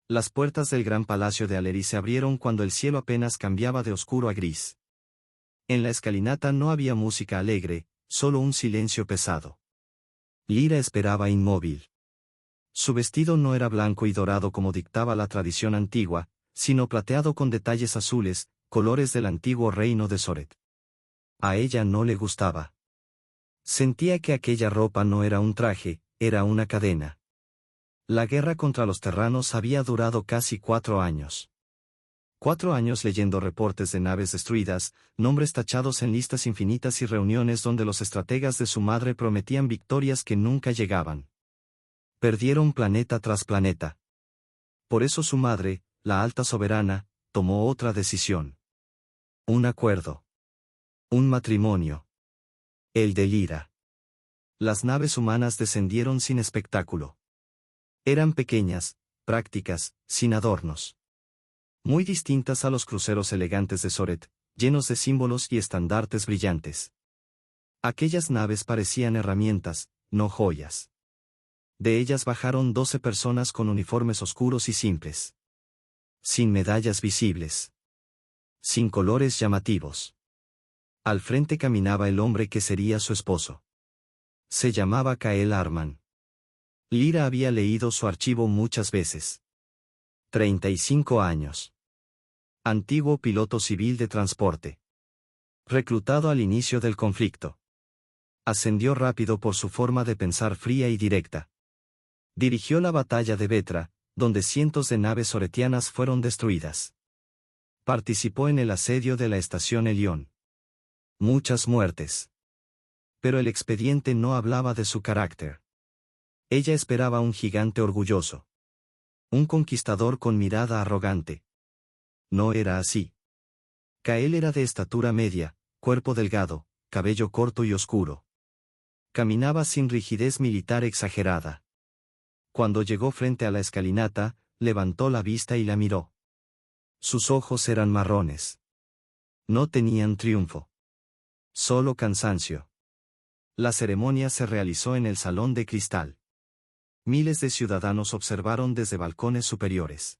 Las puertas del gran palacio de Aleri se abrieron cuando el cielo apenas cambiaba de oscuro a gris. En la escalinata no había música alegre, solo un silencio pesado. Lyra esperaba inmóvil. Su vestido no era blanco y dorado como dictaba la tradición antigua, sino plateado con detalles azules, colores del antiguo reino de Soret. A ella no le gustaba. Sentía que aquella ropa no era un traje, era una cadena. La guerra contra los terranos había durado casi 4 años. 4 años leyendo reportes de naves destruidas, nombres tachados en listas infinitas y reuniones donde los estrategas de su madre prometían victorias que nunca llegaban. Perdieron planeta tras planeta. Por eso su madre, la alta soberana, tomó otra decisión. Un acuerdo. Un matrimonio. El de Lyra. Las naves humanas descendieron sin espectáculo. Eran pequeñas, prácticas, sin adornos. Muy distintas a los cruceros elegantes de Soret, llenos de símbolos y estandartes brillantes. Aquellas naves parecían herramientas, no joyas. De ellas bajaron 12 personas con uniformes oscuros y simples. Sin medallas visibles. Sin colores llamativos. Al frente caminaba el hombre que sería su esposo. Se llamaba Kael Arman. Lyra había leído su archivo muchas veces. 35 años. Antiguo piloto civil de transporte. Reclutado al inicio del conflicto. Ascendió rápido por su forma de pensar fría y directa. Dirigió la batalla de Vetra, donde cientos de naves soretianas fueron destruidas. Participó en el asedio de la estación Elión. Muchas muertes. Pero el expediente no hablaba de su carácter. Ella esperaba un gigante orgulloso. Un conquistador con mirada arrogante. No era así. Kael era de estatura media, cuerpo delgado, cabello corto y oscuro. Caminaba sin rigidez militar exagerada. Cuando llegó frente a la escalinata, levantó la vista y la miró. Sus ojos eran marrones. No tenían triunfo. Solo cansancio. La ceremonia se realizó en el salón de cristal. Miles de ciudadanos observaron desde balcones superiores.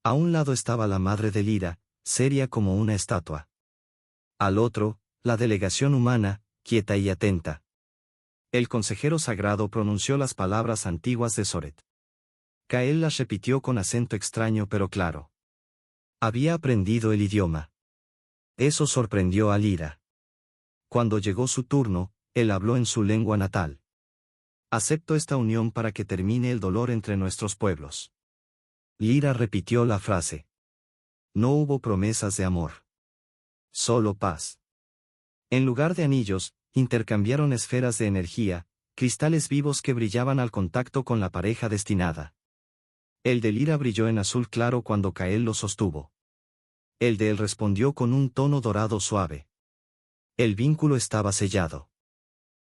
A un lado estaba la madre de Lyra, seria como una estatua. Al otro, la delegación humana, quieta y atenta. El consejero sagrado pronunció las palabras antiguas de Soret. Kael las repitió con acento extraño pero claro. Había aprendido el idioma. Eso sorprendió a Lyra. Cuando llegó su turno, él habló en su lengua natal. Acepto esta unión para que termine el dolor entre nuestros pueblos. Lyra repitió la frase. No hubo promesas de amor. Solo paz. En lugar de anillos, intercambiaron esferas de energía, cristales vivos que brillaban al contacto con la pareja destinada. El de Lyra brilló en azul claro cuando Kael lo sostuvo. El de él respondió con un tono dorado suave. El vínculo estaba sellado.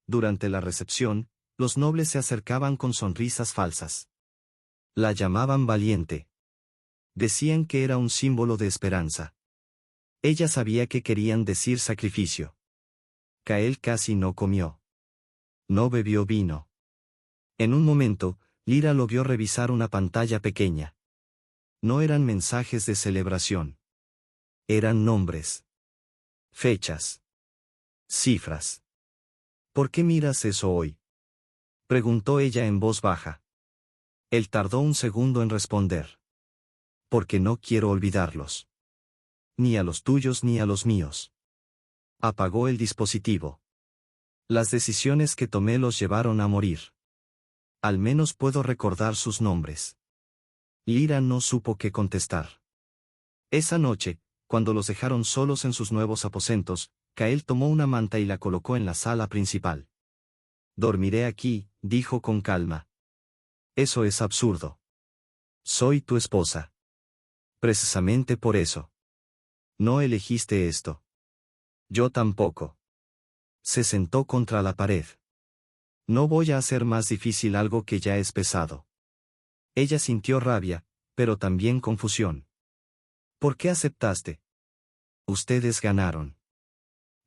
Durante la recepción, los nobles se acercaban con sonrisas falsas. La llamaban valiente. Decían que era un símbolo de esperanza. Ella sabía que querían decir sacrificio. Kael casi no comió. No bebió vino. En un momento, Lyra lo vio revisar una pantalla pequeña. No eran mensajes de celebración. Eran nombres. Fechas. Cifras. ¿Por qué miras eso hoy?, preguntó ella en voz baja. Él tardó un segundo en responder. Porque no quiero olvidarlos. Ni a los tuyos ni a los míos. Apagó el dispositivo. Las decisiones que tomé los llevaron a morir. Al menos puedo recordar sus nombres. Lyra no supo qué contestar. Esa noche, cuando los dejaron solos en sus nuevos aposentos, Kael tomó una manta y la colocó en la sala principal. Dormiré aquí, dijo con calma. Eso es absurdo. Soy tu esposa. Precisamente por eso. No elegiste esto. Yo tampoco. Se sentó contra la pared. No voy a hacer más difícil algo que ya es pesado. Ella sintió rabia, pero también confusión. ¿Por qué aceptaste? Ustedes ganaron.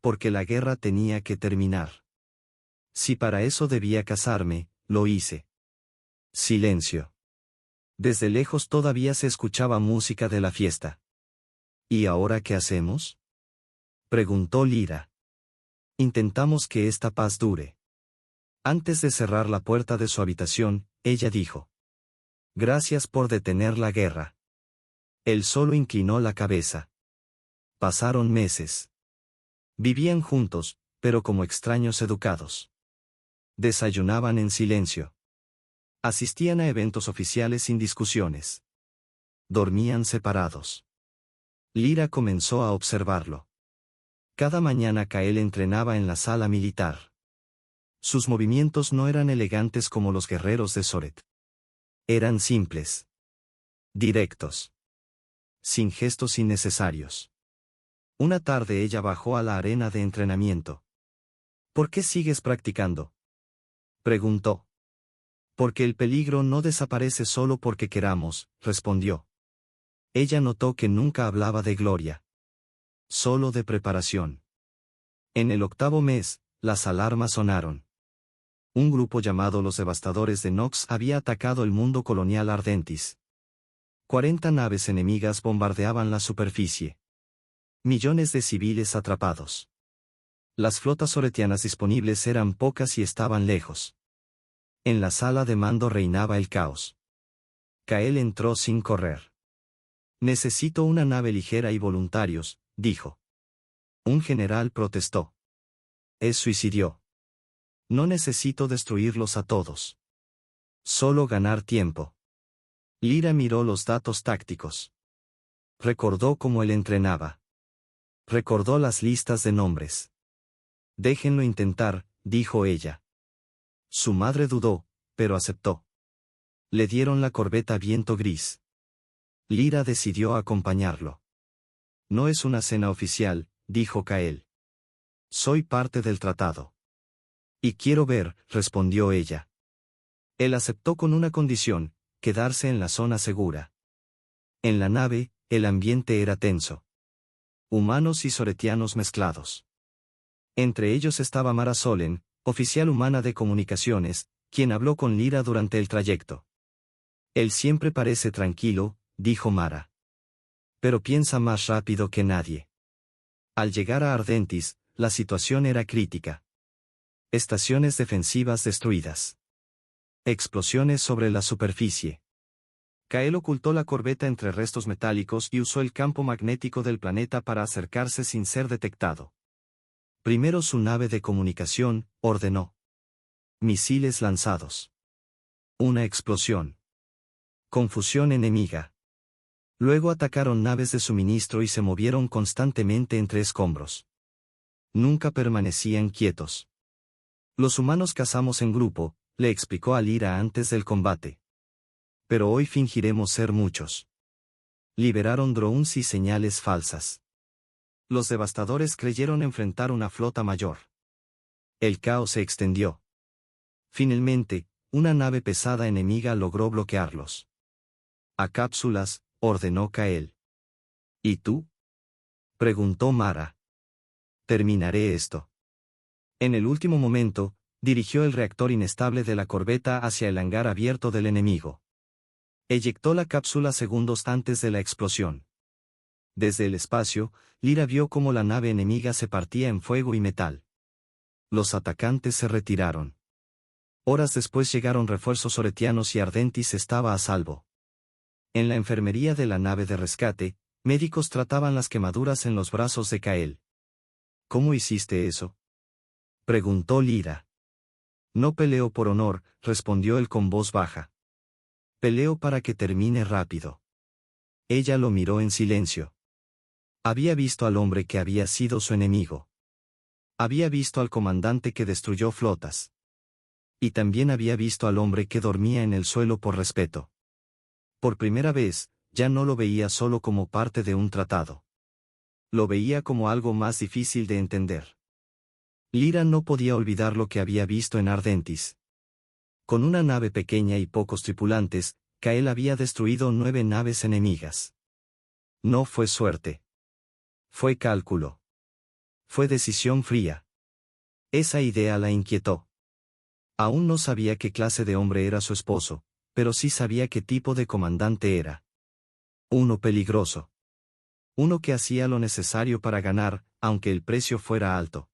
Porque la guerra tenía que terminar. Si para eso debía casarme, lo hice. Silencio. Desde lejos todavía se escuchaba música de la fiesta. ¿Y ahora qué hacemos?, preguntó Lyra. Intentamos que esta paz dure. Antes de cerrar la puerta de su habitación, ella dijo: Gracias por detener la guerra. Él solo inclinó la cabeza. Pasaron meses. Vivían juntos, pero como extraños educados. Desayunaban en silencio. Asistían a eventos oficiales sin discusiones. Dormían separados. Lyra comenzó a observarlo. Cada mañana Kael entrenaba en la sala militar. Sus movimientos no eran elegantes como los guerreros de Soret. Eran simples. Directos. Sin gestos innecesarios. Una tarde ella bajó a la arena de entrenamiento. ¿Por qué sigues practicando?, preguntó. Porque el peligro no desaparece solo porque queramos, respondió. Ella notó que nunca hablaba de gloria. Solo de preparación. En el 8º mes, las alarmas sonaron. Un grupo llamado los Devastadores de Nox había atacado el mundo colonial Ardentis. 40 naves enemigas bombardeaban la superficie. Millones de civiles atrapados. Las flotas soretianas disponibles eran pocas y estaban lejos. En la sala de mando reinaba el caos. Kael entró sin correr. Necesito una nave ligera y voluntarios, dijo. Un general protestó. Es suicidio. No necesito destruirlos a todos. Solo ganar tiempo. Lyra miró los datos tácticos. Recordó cómo él entrenaba. Recordó las listas de nombres. Déjenlo intentar, dijo ella. Su madre dudó, pero aceptó. Le dieron la corbeta Viento Gris. Lyra decidió acompañarlo. No es una cena oficial, dijo Kael. Soy parte del tratado. Y quiero ver, respondió ella. Él aceptó con una condición: quedarse en la zona segura. En la nave, el ambiente era tenso. Humanos y soretianos mezclados. Entre ellos estaba Mara Solen, oficial humana de comunicaciones, quien habló con Lyra durante el trayecto. Él siempre parece tranquilo, dijo Mara. Pero piensa más rápido que nadie. Al llegar a Ardentis, la situación era crítica. Estaciones defensivas destruidas. Explosiones sobre la superficie. Kael ocultó la corbeta entre restos metálicos y usó el campo magnético del planeta para acercarse sin ser detectado. Primero su nave de comunicación, ordenó. Misiles lanzados. Una explosión. Confusión enemiga. Luego atacaron naves de suministro y se movieron constantemente entre escombros. Nunca permanecían quietos. Los humanos cazamos en grupo, le explicó a Lyra antes del combate. Pero hoy fingiremos ser muchos. Liberaron drones y señales falsas. Los devastadores creyeron enfrentar una flota mayor. El caos se extendió. Finalmente, una nave pesada enemiga logró bloquearlos. A cápsulas, ordenó Kael. ¿Y tú?, preguntó Mara. Terminaré esto. En el último momento, dirigió el reactor inestable de la corbeta hacia el hangar abierto del enemigo. Eyectó la cápsula segundos antes de la explosión. Desde el espacio, Lyra vio cómo la nave enemiga se partía en fuego y metal. Los atacantes se retiraron. Horas después llegaron refuerzos soretianos y Ardentis estaba a salvo. En la enfermería de la nave de rescate, médicos trataban las quemaduras en los brazos de Kael. ¿Cómo hiciste eso?, preguntó Lyra. No peleo por honor, respondió él con voz baja. Peleo para que termine rápido. Ella lo miró en silencio. Había visto al hombre que había sido su enemigo. Había visto al comandante que destruyó flotas. Y también había visto al hombre que dormía en el suelo por respeto. Por primera vez, ya no lo veía solo como parte de un tratado. Lo veía como algo más difícil de entender. Lyra no podía olvidar lo que había visto en Ardentis. Con una nave pequeña y pocos tripulantes, Kael había destruido 9 naves enemigas. No fue suerte. Fue cálculo. Fue decisión fría. Esa idea la inquietó. Aún no sabía qué clase de hombre era su esposo, pero sí sabía qué tipo de comandante era. Uno peligroso. Uno que hacía lo necesario para ganar, aunque el precio fuera alto.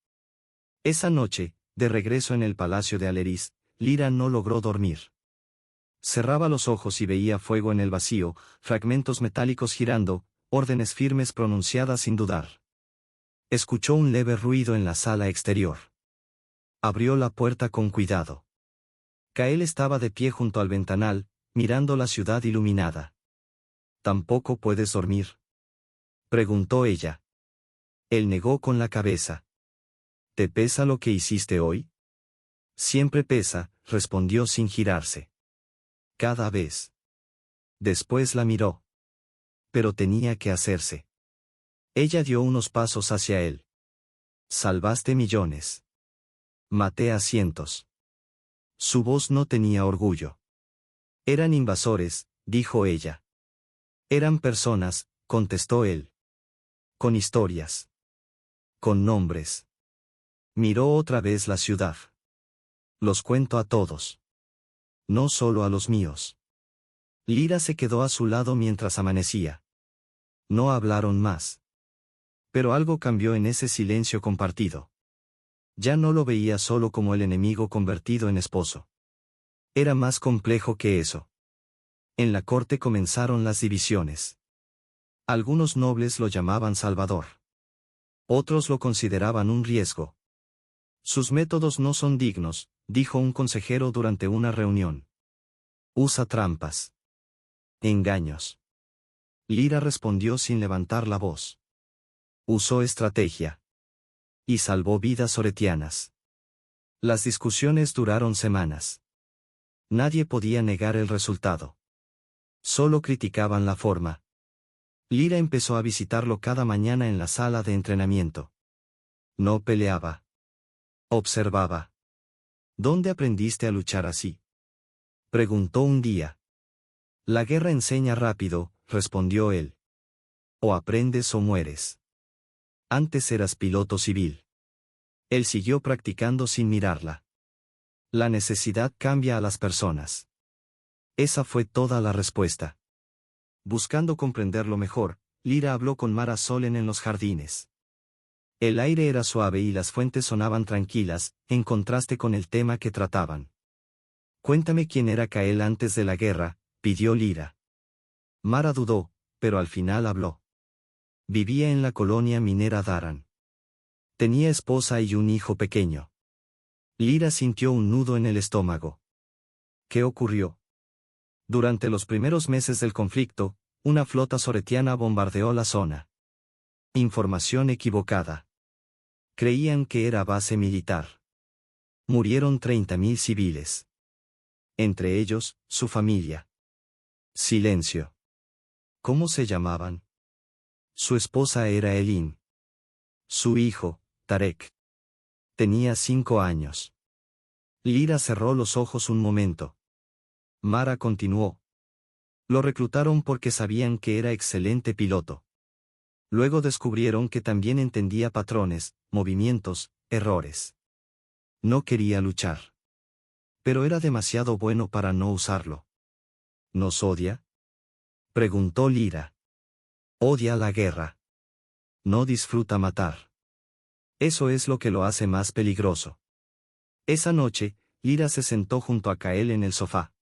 Esa noche, de regreso en el palacio de Aleris, Lyra no logró dormir. Cerraba los ojos y veía fuego en el vacío, fragmentos metálicos girando, órdenes firmes pronunciadas sin dudar. Escuchó un leve ruido en la sala exterior. Abrió la puerta con cuidado. Kael estaba de pie junto al ventanal, mirando la ciudad iluminada. ¿Tampoco puedes dormir?, preguntó ella. Él negó con la cabeza. ¿Te pesa lo que hiciste hoy? Siempre pesa, respondió sin girarse. Cada vez. Después la miró. Pero tenía que hacerse. Ella dio unos pasos hacia él. Salvaste millones. Maté a cientos. Su voz no tenía orgullo. Eran invasores, dijo ella. Eran personas, contestó él. Con historias. Con nombres. Miró otra vez la ciudad. Los cuento a todos. No solo a los míos. Lyra se quedó a su lado mientras amanecía. No hablaron más. Pero algo cambió en ese silencio compartido. Ya no lo veía solo como el enemigo convertido en esposo. Era más complejo que eso. En la corte comenzaron las divisiones. Algunos nobles lo llamaban Salvador. Otros lo consideraban un riesgo. Sus métodos no son dignos, dijo un consejero durante una reunión. Usa trampas. Engaños. Lyra respondió sin levantar la voz. Usó estrategia. Y salvó vidas oretianas. Las discusiones duraron semanas. Nadie podía negar el resultado. Solo criticaban la forma. Lyra empezó a visitarlo cada mañana en la sala de entrenamiento. No peleaba. Observaba. ¿Dónde aprendiste a luchar así?, preguntó un día. La guerra enseña rápido, respondió él. O aprendes o mueres. Antes eras piloto civil. Él siguió practicando sin mirarla. La necesidad cambia a las personas. Esa fue toda la respuesta. Buscando comprenderlo mejor, Lyra habló con Mara Solen en los jardines. El aire era suave y las fuentes sonaban tranquilas, en contraste con el tema que trataban. Cuéntame quién era Kael antes de la guerra, pidió Lyra. Mara dudó, pero al final habló. Vivía en la colonia minera Daran. Tenía esposa y un hijo pequeño. Lyra sintió un nudo en el estómago. ¿Qué ocurrió? Durante los primeros meses del conflicto, una flota soretiana bombardeó la zona. Información equivocada. Creían que era base militar. Murieron 30.000 civiles. Entre ellos, su familia. Silencio. ¿Cómo se llamaban? Su esposa era Elin. Su hijo, Tarek. Tenía 5 años. Lyra cerró los ojos un momento. Mara continuó. Lo reclutaron porque sabían que era excelente piloto. Luego descubrieron que también entendía patrones, movimientos, errores. No quería luchar. Pero era demasiado bueno para no usarlo. ¿Nos odia?, preguntó Lyra. Odia la guerra. No disfruta matar. Eso es lo que lo hace más peligroso. Esa noche, Lyra se sentó junto a Kael en el sofá.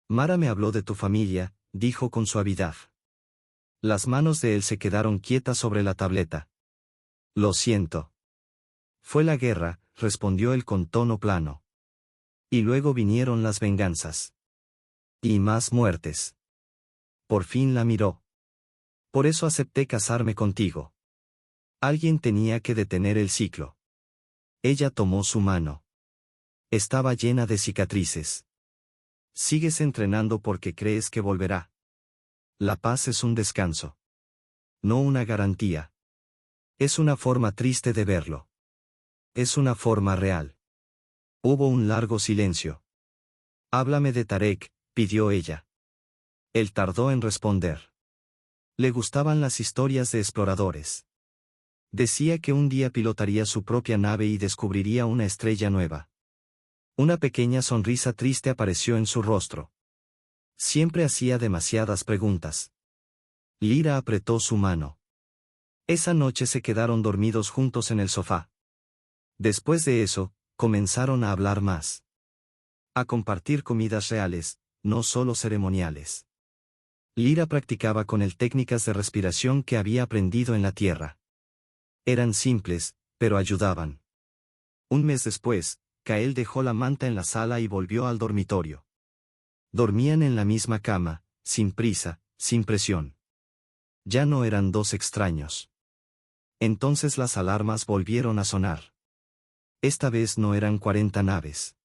Mara me habló de tu familia, dijo con suavidad. Las manos de él se quedaron quietas sobre la tableta. Lo siento. Fue la guerra, respondió él con tono plano. Y luego vinieron las venganzas. Y más muertes. Por fin la miró. Por eso acepté casarme contigo. Alguien tenía que detener el ciclo. Ella tomó su mano. Estaba llena de cicatrices. Sigues entrenando porque crees que volverá. La paz es un descanso. No una garantía. Es una forma triste de verlo. Es una forma real. Hubo un largo silencio. Háblame de Tarek, pidió ella. Él tardó en responder. Le gustaban las historias de exploradores. Decía que un día pilotaría su propia nave y descubriría una estrella nueva. Una pequeña sonrisa triste apareció en su rostro. Siempre hacía demasiadas preguntas. Lyra apretó su mano. Esa noche se quedaron dormidos juntos en el sofá. Después de eso, comenzaron a hablar más. A compartir comidas reales, no solo ceremoniales. Lyra practicaba con él técnicas de respiración que había aprendido en la tierra. Eran simples, pero ayudaban. Un mes después, Kael dejó la manta en la sala y volvió al dormitorio. Dormían en la misma cama, sin prisa, sin presión. Ya no eran dos extraños. Entonces las alarmas volvieron a sonar. Esta vez no eran 40 naves.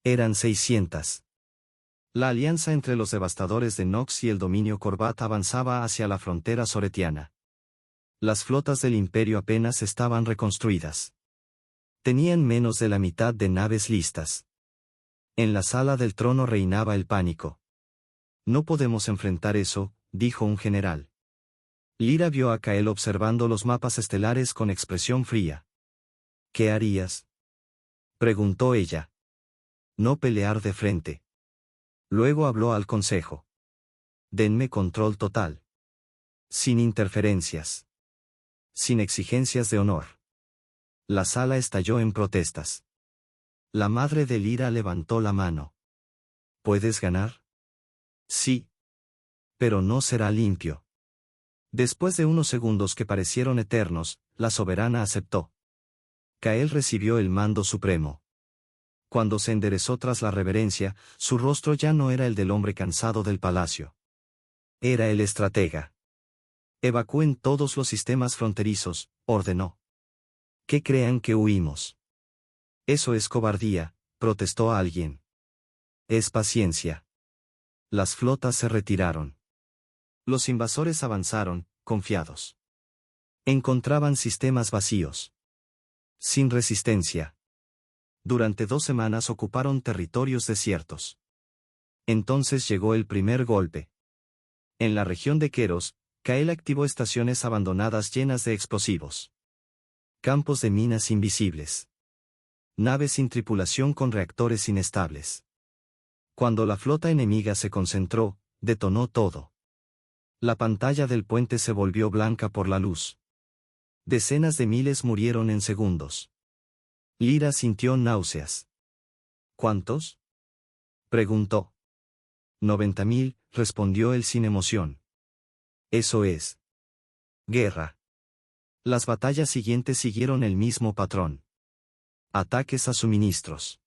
Eran 600. La alianza entre los devastadores de Nox y el dominio Corvat avanzaba hacia la frontera soretiana. Las flotas del imperio apenas estaban reconstruidas. Tenían menos de la mitad de naves listas. En la sala del trono reinaba el pánico. No podemos enfrentar eso, dijo un general. Lyra vio a Kael observando los mapas estelares con expresión fría. ¿Qué harías?, preguntó ella. No pelear de frente. Luego habló al consejo. Denme control total. Sin interferencias. Sin exigencias de honor. La sala estalló en protestas. La madre de Lyra levantó la mano. ¿Puedes ganar? Sí. Pero no será limpio. Después de unos segundos que parecieron eternos, la soberana aceptó. Kael recibió el mando supremo. Cuando se enderezó tras la reverencia, su rostro ya no era el del hombre cansado del palacio. Era el estratega. Evacúen todos los sistemas fronterizos, ordenó. ¿Qué crean que huimos? Eso es cobardía, protestó alguien. Es paciencia. Las flotas se retiraron. Los invasores avanzaron, confiados. Encontraban sistemas vacíos. Sin resistencia. Durante 2 semanas ocuparon territorios desiertos. Entonces llegó el primer golpe. En la región de Keros, Kael activó estaciones abandonadas llenas de explosivos. Campos de minas invisibles. Naves sin tripulación con reactores inestables. Cuando la flota enemiga se concentró, detonó todo. La pantalla del puente se volvió blanca por la luz. Decenas de miles murieron en segundos. Lyra sintió náuseas. ¿Cuántos?, preguntó. 90.000, respondió él sin emoción. Eso es. Guerra. Las batallas siguientes siguieron el mismo patrón. Ataques a suministros.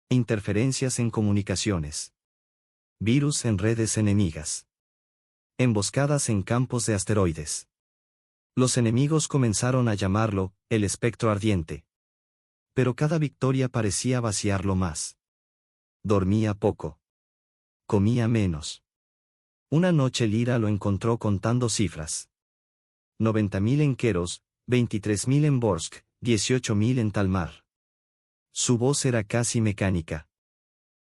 Interferencias en comunicaciones. Virus en redes enemigas. Emboscadas en campos de asteroides. Los enemigos comenzaron a llamarlo, el espectro ardiente. Pero cada victoria parecía vaciarlo más. Dormía poco. Comía menos. Una noche Lyra lo encontró contando cifras. 90.000 en Keros, 23.000 en Borsk, 18.000 en Talmar. Su voz era casi mecánica.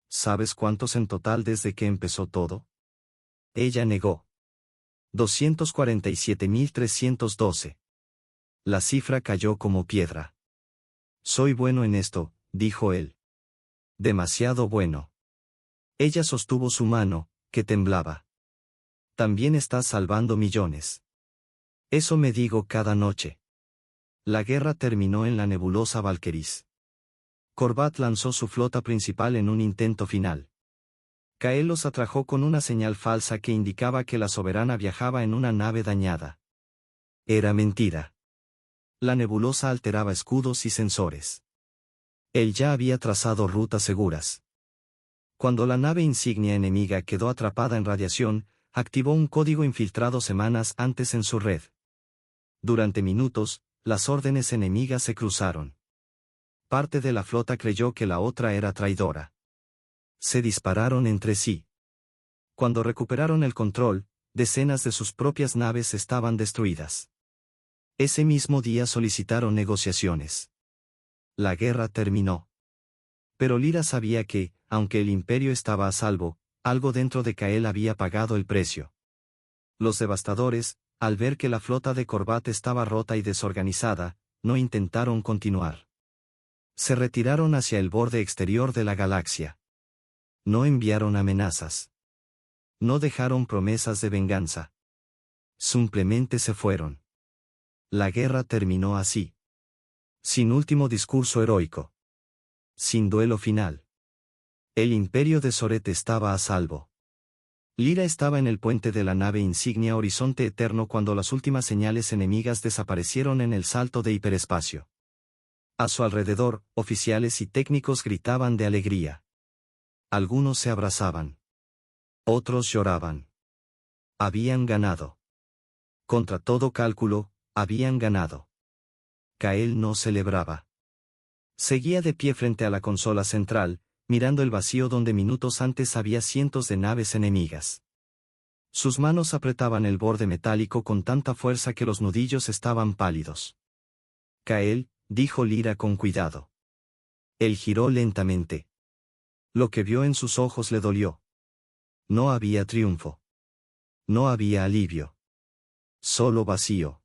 ¿Sabes cuántos en total desde que empezó todo? Ella negó. 247.312. La cifra cayó como piedra. Soy bueno en esto, dijo él. Demasiado bueno. Ella sostuvo su mano, que temblaba. También estás salvando millones. Eso me digo cada noche. La guerra terminó en la nebulosa Valkyries. Corvat lanzó su flota principal en un intento final. Kael los atrajo con una señal falsa que indicaba que la soberana viajaba en una nave dañada. Era mentira. La nebulosa alteraba escudos y sensores. Él ya había trazado rutas seguras. Cuando la nave insignia enemiga quedó atrapada en radiación, activó un código infiltrado semanas antes en su red. Durante minutos, las órdenes enemigas se cruzaron. Parte de la flota creyó que la otra era traidora. Se dispararon entre sí. Cuando recuperaron el control, decenas de sus propias naves estaban destruidas. Ese mismo día solicitaron negociaciones. La guerra terminó. Pero Lyra sabía que, aunque el imperio estaba a salvo, algo dentro de Kael había pagado el precio. Los devastadores, al ver que la flota de Corvat estaba rota y desorganizada, no intentaron continuar. Se retiraron hacia el borde exterior de la galaxia. No enviaron amenazas. No dejaron promesas de venganza. Simplemente se fueron. La guerra terminó así. Sin último discurso heroico. Sin duelo final. El imperio de Soret estaba a salvo. Lyra estaba en el puente de la nave insignia Horizonte Eterno cuando las últimas señales enemigas desaparecieron en el salto de hiperespacio. A su alrededor, oficiales y técnicos gritaban de alegría. Algunos se abrazaban. Otros lloraban. Habían ganado. Contra todo cálculo, habían ganado. Kael no celebraba. Seguía de pie frente a la consola central, mirando el vacío donde minutos antes había cientos de naves enemigas. Sus manos apretaban el borde metálico con tanta fuerza que los nudillos estaban pálidos. Kael, dijo Lyra con cuidado. Él giró lentamente. Lo que vio en sus ojos le dolió. No había triunfo. No había alivio. Solo vacío.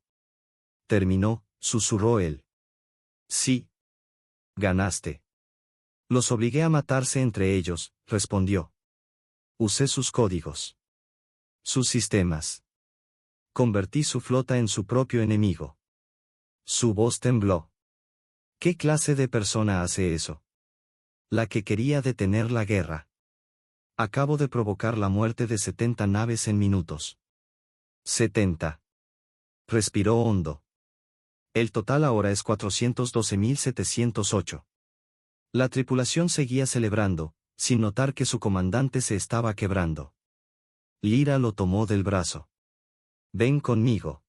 Terminó, susurró él. Sí. Ganaste. Los obligué a matarse entre ellos, respondió. Usé sus códigos. Sus sistemas. Convertí su flota en su propio enemigo. Su voz tembló. ¿Qué clase de persona hace eso? La que quería detener la guerra. Acabo de provocar la muerte de 70 naves en minutos. 70. Respiró hondo. El total ahora es 412.708. La tripulación seguía celebrando, sin notar que su comandante se estaba quebrando. Lyra lo tomó del brazo. Ven conmigo.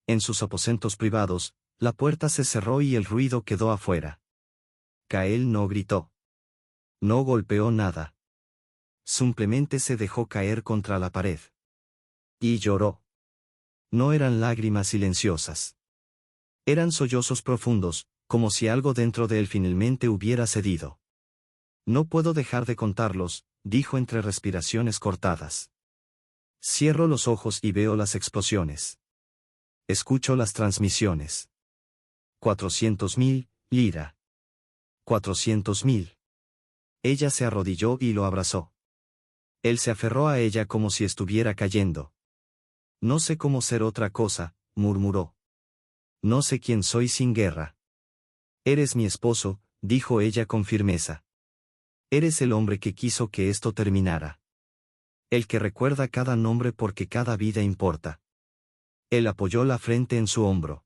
En sus aposentos privados, la puerta se cerró y el ruido quedó afuera. Kael no gritó. No golpeó nada. Simplemente se dejó caer contra la pared. Y lloró. No eran lágrimas silenciosas. Eran sollozos profundos, como si algo dentro de él finalmente hubiera cedido. No puedo dejar de contarlos, dijo entre respiraciones cortadas. Cierro los ojos y veo las explosiones. Escucho las transmisiones. 400.000, Lyra. 400.000. Ella se arrodilló y lo abrazó. Él se aferró a ella como si estuviera cayendo. No sé cómo ser otra cosa, murmuró. No sé quién soy sin guerra. Eres mi esposo, dijo ella con firmeza. Eres el hombre que quiso que esto terminara. El que recuerda cada nombre porque cada vida importa. Él apoyó la frente en su hombro.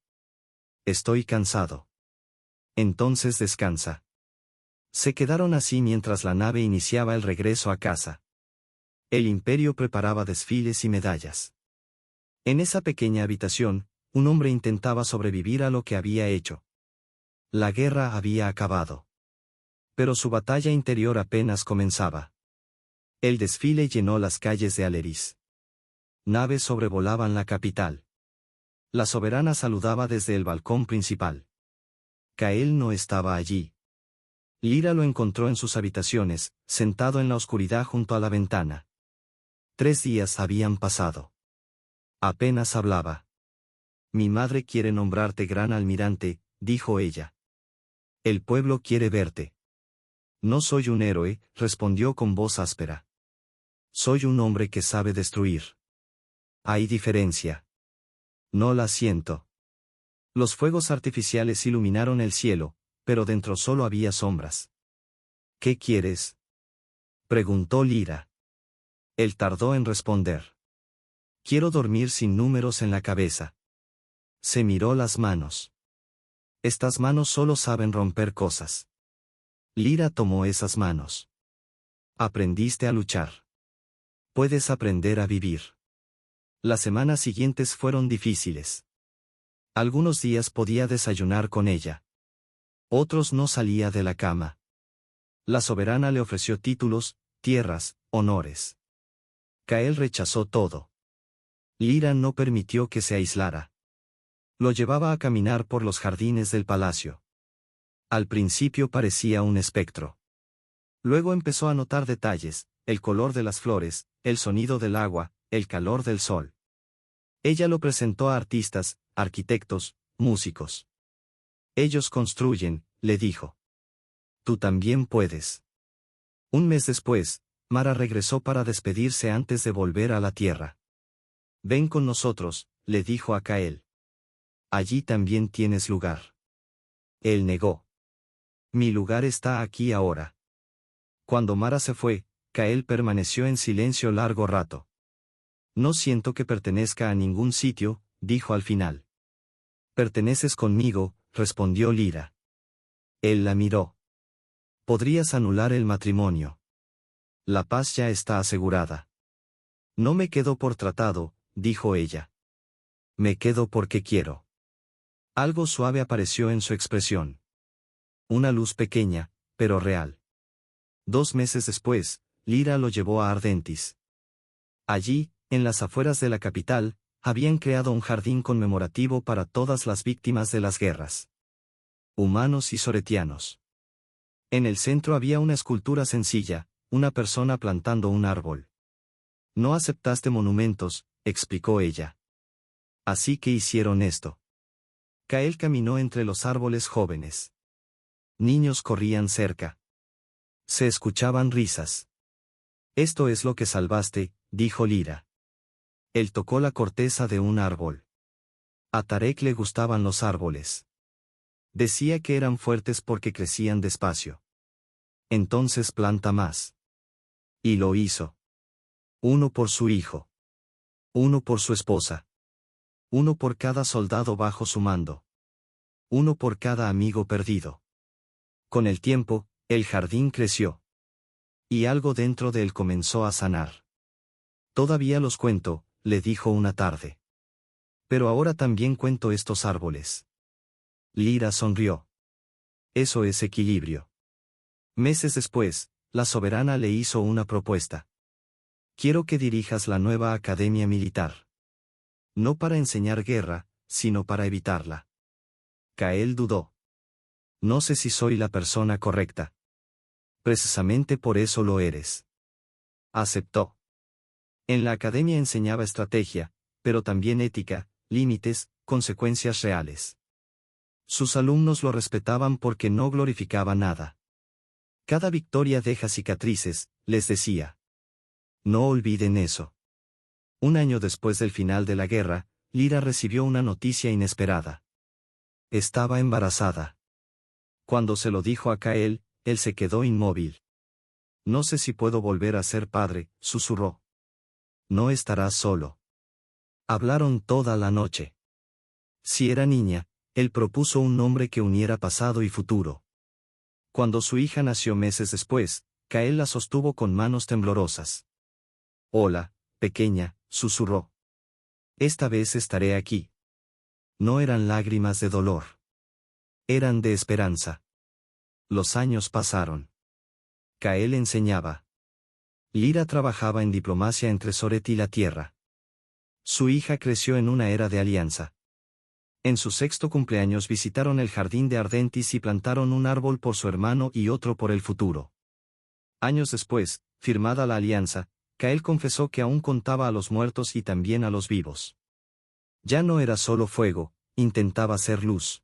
Estoy cansado. Entonces descansa. Se quedaron así mientras la nave iniciaba el regreso a casa. El imperio preparaba desfiles y medallas. En esa pequeña habitación, un hombre intentaba sobrevivir a lo que había hecho. La guerra había acabado. Pero su batalla interior apenas comenzaba. El desfile llenó las calles de Aleris. Naves sobrevolaban la capital. La soberana saludaba desde el balcón principal. Kael no estaba allí. Lyra lo encontró en sus habitaciones, sentado en la oscuridad junto a la ventana. 3 días habían pasado. Apenas hablaba. Mi madre quiere nombrarte gran almirante, dijo ella. El pueblo quiere verte. No soy un héroe, respondió con voz áspera. Soy un hombre que sabe destruir. Hay diferencia. No la siento. Los fuegos artificiales iluminaron el cielo, pero dentro solo había sombras. ¿Qué quieres? Preguntó Lyra. Él tardó en responder. Quiero dormir sin números en la cabeza. Se miró las manos. Estas manos solo saben romper cosas. Lyra tomó esas manos. Aprendiste a luchar. Puedes aprender a vivir. Las semanas siguientes fueron difíciles. Algunos días podía desayunar con ella. Otros no salía de la cama. La soberana le ofreció títulos, tierras, honores. Kael rechazó todo. Lyra no permitió que se aislara. Lo llevaba a caminar por los jardines del palacio. Al principio parecía un espectro. Luego empezó a notar detalles, el color de las flores, el sonido del agua, el calor del sol. Ella lo presentó a artistas, arquitectos, músicos. Ellos construyen, le dijo. Tú también puedes. Un mes después, Mara regresó para despedirse antes de volver a la tierra. Ven con nosotros, le dijo a Kael. Allí también tienes lugar. Él negó. Mi lugar está aquí ahora. Cuando Mara se fue, Kael permaneció en silencio largo rato. No siento que pertenezca a ningún sitio, dijo al final. Perteneces conmigo, respondió Lyra. Él la miró. Podrías anular el matrimonio. La paz ya está asegurada. No me quedo por tratado, dijo ella. Me quedo porque quiero. Algo suave apareció en su expresión. Una luz pequeña, pero real. 2 meses después, Lyra lo llevó a Ardentis. Allí, en las afueras de la capital, habían creado un jardín conmemorativo para todas las víctimas de las guerras. Humanos y soretianos. En el centro había una escultura sencilla, una persona plantando un árbol. No aceptaste monumentos, explicó ella. Así que hicieron esto. Kael caminó entre los árboles jóvenes. Niños corrían cerca. Se escuchaban risas. Esto es lo que salvaste, dijo Lyra. Él tocó la corteza de un árbol. A Tarek le gustaban los árboles. Decía que eran fuertes porque crecían despacio. Entonces planta más. Y lo hizo. Uno por su hijo. Uno por su esposa. Uno por cada soldado bajo su mando. Uno por cada amigo perdido. Con el tiempo, el jardín creció. Y algo dentro de él comenzó a sanar. Todavía los cuento, le dijo una tarde. Pero ahora también cuento estos árboles. Lyra sonrió. Eso es equilibrio. Meses después, la soberana le hizo una propuesta. Quiero que dirijas la nueva academia militar. No para enseñar guerra, sino para evitarla. Kael dudó. No sé si soy la persona correcta. Precisamente por eso lo eres. Aceptó. En la academia enseñaba estrategia, pero también ética, límites, consecuencias reales. Sus alumnos lo respetaban porque no glorificaba nada. Cada victoria deja cicatrices, les decía. No olviden eso. 1 año después del final de la guerra, Lyra recibió una noticia inesperada. Estaba embarazada. Cuando se lo dijo a Kael, él se quedó inmóvil. No sé si puedo volver a ser padre, susurró. No estarás solo. Hablaron toda la noche. Si era niña, él propuso un nombre que uniera pasado y futuro. Cuando su hija nació meses después, Kael la sostuvo con manos temblorosas. Hola, pequeña, susurró. Esta vez estaré aquí. No eran lágrimas de dolor. Eran de esperanza. Los años pasaron. Kael enseñaba. Lyra trabajaba en diplomacia entre Soret y la Tierra. Su hija creció en una era de alianza. En su 6º cumpleaños visitaron el jardín de Ardentis y plantaron un árbol por su hermano y otro por el futuro. Años después, firmada la alianza, Kael confesó que aún contaba a los muertos y también a los vivos. Ya no era solo fuego, intentaba ser luz.